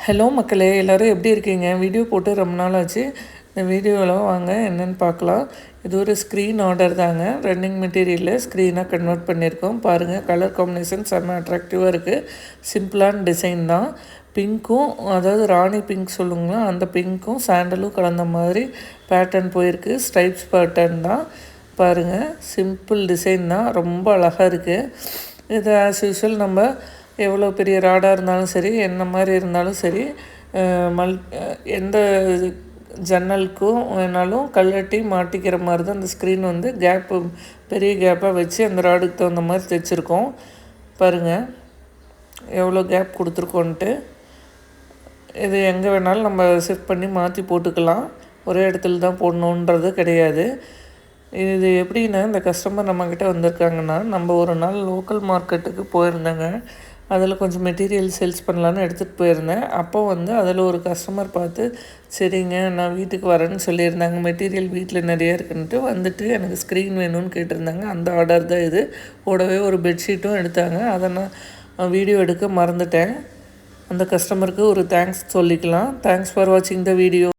Hello மக்களே, எல்லோரும் எப்படி இருக்கீங்க? வீடியோ போட்டு ரொம்ப நாள் ஆச்சு. இந்த வீடியோவில் வாங்க என்னென்னு பார்க்கலாம். இது ஒரு ஸ்க்ரீன் ஆர்டர் தாங்க. ரன்னிங் மெட்டீரியலில் ஸ்க்ரீனாக கன்வெர்ட் பண்ணியிருக்கோம். பாருங்கள், கலர் காம்பினேஷன் செம்ம அட்ராக்டிவாக இருக்குது. சிம்பிளான டிசைன் தான். பிங்க்கும், அதாவது ராணி பிங்க் சொல்லுங்களா, அந்த பிங்க்கும் சாண்டலும் கலந்த மாதிரி பேட்டர்ன் போயிருக்கு. ஸ்ட்ரைப்ஸ் பேட்டர்ன் தான். பாருங்கள், சிம்பிள் டிசைன் தான், ரொம்ப அழகாக இருக்குது. இது ஆஸ் யூஷுவல் நம்ம எவ்வளோ பெரிய ராடாக இருந்தாலும் சரி, என்ன மாதிரி இருந்தாலும் சரி, எந்த ஜன்னலுக்கும் வேணாலும் கல்லட்டி மாட்டிக்கிற மாதிரி தான் அந்த ஸ்க்ரீன் வந்து பெரிய கேப்பாக வச்சு அந்த ராடுக்கு தகுந்த மாதிரி தைச்சிருக்கோம். பாருங்கள் எவ்வளோ கேப் கொடுத்துருக்கோன்ட்டு. இது எங்கே வேணாலும் நம்ம ஷிஃப்ட் பண்ணி மாற்றி போட்டுக்கலாம். ஒரே இடத்துல தான் போடணுன்றது கிடையாது. இது எப்படின்னா, இந்த கஸ்டமர் நம்மக்கிட்ட வந்திருக்காங்கன்னா, நம்ம ஒரு நாள் லோக்கல் மார்க்கெட்டுக்கு போயிருந்தேங்க. அதில் கொஞ்சம் மெட்டீரியல் சேல்ஸ் பண்ணலான்னு எடுத்துகிட்டு போயிருந்தேன். அப்போ வந்து அதில் ஒரு கஸ்டமர் பார்த்து, சரிங்க நான் வீட்டுக்கு வரேன்னு சொல்லியிருந்தாங்க. மெட்டீரியல் வீட்டில் நிறையா இருக்குன்ட்டு வந்துட்டு எனக்கு ஸ்க்ரீன் வேணும்னு கேட்டிருந்தாங்க. அந்த ஆர்டர் தான் இது. கூடவே ஒரு பெட்ஷீட்டும் எடுத்தாங்க. அதை நான் வீடியோ எடுக்க மறந்துட்டேன். அந்த கஸ்டமருக்கு ஒரு தேங்க்ஸ் சொல்லிக்கலாம். தேங்க்ஸ் ஃபார் வாட்சிங் த வீடியோ.